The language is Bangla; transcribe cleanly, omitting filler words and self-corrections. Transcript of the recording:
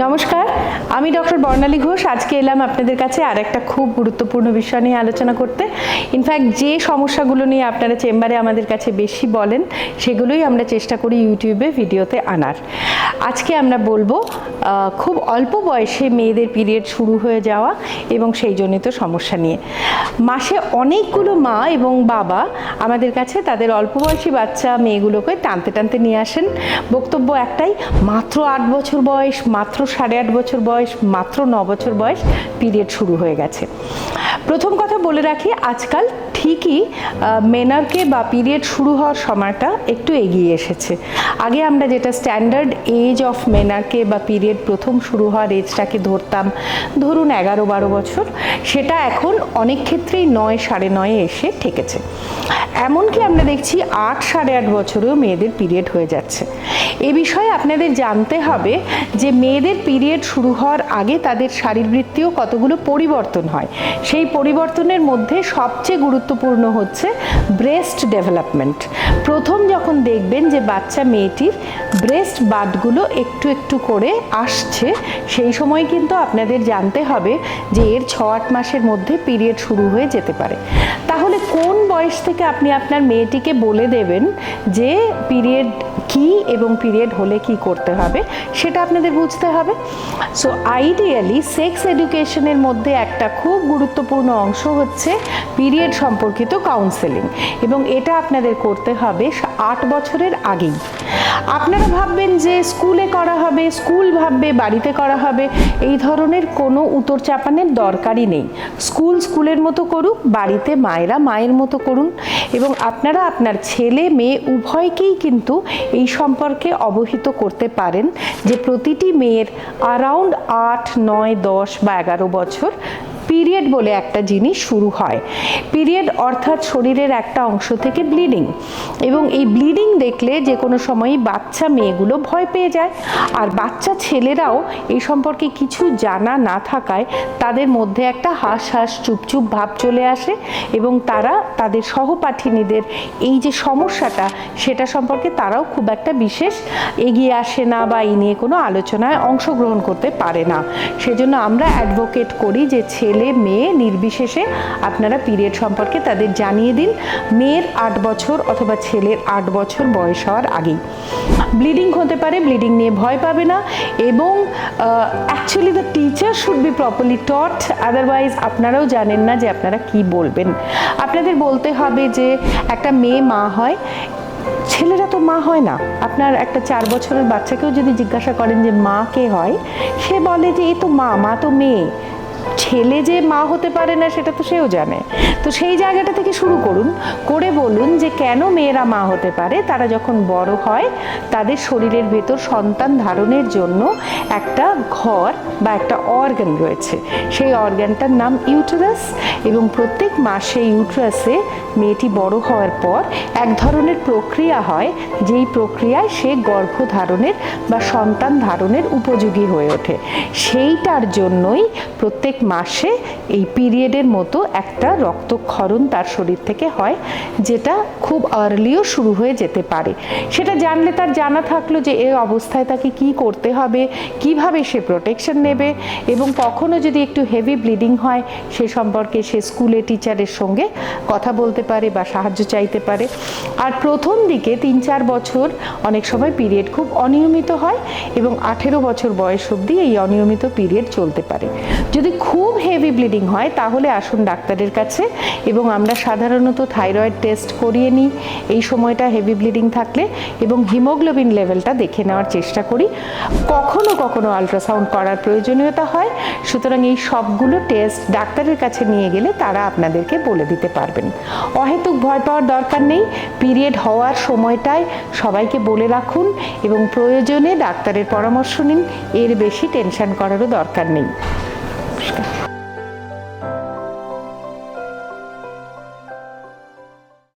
নমস্কার, আমি ডক্টর বর্ণালী ঘোষ। আজকে এলাম আপনাদের কাছে আর একটা খুব গুরুত্বপূর্ণ বিষয় নিয়ে আলোচনা করতে। ইনফ্যাক্ট যে সমস্যাগুলো নিয়ে আপনারা চেম্বারে আমাদের কাছে বেশি বলেন সেগুলোই আমরা চেষ্টা করি ইউটিউবে ভিডিওতে আনার। আজকে আমরা বলবো খুব অল্প বয়সে মেয়েদের পিরিয়ড শুরু হয়ে যাওয়া এবং সেই জনিত সমস্যা নিয়ে। মাসে অনেকগুলো মা এবং বাবা আমাদের কাছে তাদের অল্প বয়সী বাচ্চা মেয়েগুলোকে টানতে টানতে নিয়ে আসেন। বক্তব্য একটাই, মাত্র 8 বছর বয়স, মাত্র 8.5 বছর বয়স, মাত্র 9 বছর বয়স, পিরিয়ড শুরু হয়ে গেছে। প্রথম কথা বলে রাখি, আজকাল ঠিকই মেনার্কে বা পিরিয়ড শুরু হওয়ার সময়টা একটু এগিয়ে এসেছে। আগে আমরা যেটা স্ট্যান্ডার্ড এজ অফ মেনার্কে বা পিরিয়ড প্রথম শুরু হওয়ার এজটাকে ধরতাম, ধরুন 11-12 বছর, সেটা এখন অনেক ক্ষেত্রেই 9-9.5 এসে ঠেকেছে। এমনকি আমরা দেখছি 8-8.5 বছরেও মেয়েদের পিরিয়ড হয়ে যাচ্ছে। এ বিষয়ে আপনাদের জানতে হবে যে মেয়েদের পিরিয়ড শুরু হওয়ার আগে তাদের শারীরবৃত্তীয় কতগুলো পরিবর্তন হয়। সেই পরিবর্তনের মধ্যে সবচেয়ে গুরুত্বপূর্ণ হচ্ছে ব্রেস্ট ডেভেলপমেন্ট। প্রথম যখন দেখবেন যে বাচ্চা মেয়েটির ব্রেস্ট বাটগুলো একটু একটু করে আসছে, সেই সময় কিন্তু আপনাদের জানতে হবে যে এর 6-8 মাসের মধ্যে পিরিয়ড শুরু হয়ে যেতে পারে। তাহলে কোন বয়স থেকে আপনি আপনার মেয়েটিকে বলে দেবেন যে পিরিয়ড কি এবং পিরিয়ড হলে কি করতে হবে সেটা আপনাদের বুঝতে হবে। সো আইডিয়ালি সেক্স এডুকেশনের মধ্যে একটা খুব গুরুত্বপূর্ণ অংশ হচ্ছে পিরিয়ড সম্পর্কিত কাউন্সেলিং, এবং এটা আপনাদের করতে হবে 8 বছরের আগেই। আপনারা ভাববেন যে স্কুলে করা হবে, স্কুল ভাববে বাড়িতে করা হবে, এই ধরনের কোনো উতর চাপানের দরকারই নেই। স্কুল স্কুলের মতো করুক, বাড়িতে মায়েরা মায়ের মতো করুন, এবং আপনারা আপনার ছেলে মেয়ে উভয়কেই কিন্তু এই সম্পর্কে অবহিত করতে পারেন যে প্রতিটি মেয়ের অ্যারাউন্ড 8, 9, 10 বা 11 বছর পিরিয়ড বলে একটা জিনিস শুরু হয়। পিরিয়ড অর্থাৎ শরীরের একটা অংশ থেকে ব্লিডিং, এবং এই ব্লিডিং দেখলে যে কোনো সময়ই বাচ্চা মেয়েগুলো ভয় পেয়ে যায়। আর বাচ্চা ছেলেরাও এই সম্পর্কে কিছু জানা না থাকায় তাদের মধ্যে একটা হাস হাস চুপচুপ ভাব চলে আসে, এবং তারা তাদের সহপাঠিনীদের এই যে সমস্যাটা সেটা সম্পর্কে তারাও খুব একটা বিশেষ এগিয়ে আসে না বা এই নিয়ে কোনো আলোচনায় অংশগ্রহণ করতে পারে না। সেজন্য আমরা অ্যাডভোকেট করি যে ছেলে মেয়ে নির্বিশেষে আপনারা পিরিয়ড সম্পর্কে তাদের জানিয়ে দিন, মেয়ের 8 বছর অথবা ছেলের 8 বছর বয়স হওয়ার আগেই। ব্লিডিং হতে পারে, ব্লিডিং নিয়ে ভয় পাবে না, এবং actually the teacher should be properly taught, otherwise আপনারাও জানেন না যে আপনারা কি বলবেন। আপনাদের বলতে হবে যে একটা মেয়ে মা হয়, ছেলেরা তো মা হয় না। আপনার একটা 4 বছরের বাচ্চাকেও যদি জিজ্ঞাসা করেন যে মা কে হয়, সে বলে যে এই তো মা, মা তো মেয়ে। ছেলে যে মা হতে পারে না সেটা তো সেও জানে। তো সেই জায়গাটা থেকে শুরু করুন, করে বলুন যে কেন মেয়েরা মা হতে পারে। তারা যখন বড় হয় তাদের শরীরের ভেতর সন্তান ধারণের জন্য একটা ঘর বা একটা অর্গান রয়েছে, সেই অর্গানটার নাম ইউটেরাস, এবং প্রত্যেক মাসে ইউটেরাসে মেয়েটি বড় হওয়ার পর এক ধরনের প্রক্রিয়া হয়, যেই প্রক্রিয়ায় সে গর্ভধারণের বা সন্তান ধারণের উপযোগী হয়ে ওঠে। সেইটার জন্যই প্রত্যেক মাসে এই পিরিয়ডের মতো একটা রক্তক্ষরণ তার শরীর থেকে হয়, যেটা খুব আর্লিও শুরু হয়ে যেতে পারে। সেটা জানলে তার জানা থাকলো যে এই অবস্থায় তাকে কি করতে হবে, কিভাবে সে প্রোটেকশন নেবে, এবং কখনো যদি একটু হেভি ব্লিডিং হয় সে সম্পর্কে সে স্কুলে টিচারের সঙ্গে কথা বলতে পারে বা সাহায্য চাইতে পারে। আর প্রথম দিকে 3-4 বছর অনেক সময় পিরিয়ড খুব অনিয়মিত হয়, এবং 18 বছর বয়স অবধি এই অনিয়মিত পিরিয়ড চলতে পারে। যদি খুব হেভি ব্লিডিং হয় তাহলে আসুন ডাক্তারের কাছে, এবং আমরা সাধারণত থাইরয়েড টেস্ট করিয়ে নিই এই সময়টা হেভি ব্লিডিং থাকলে, এবং হিমোগ্লোবিন লেভেলটা দেখে নেওয়ার চেষ্টা করি। কখনো কখনো আলট্রাসাউন্ড করার প্রয়োজনীয়তা হয়। সুতরাং এই সবগুলো টেস্ট ডাক্তারের কাছে নিয়ে গেলে তারা আপনাদেরকে বলে দিতে পারবেন। অহেতুক ভয় পাওয়ার দরকার নেই। পিরিয়ড হওয়ার সময়টায় সবাইকে বলে রাখুন, এবং প্রয়োজনে ডাক্তারের পরামর্শ নিন। এর বেশি টেনশন করারও দরকার নেই।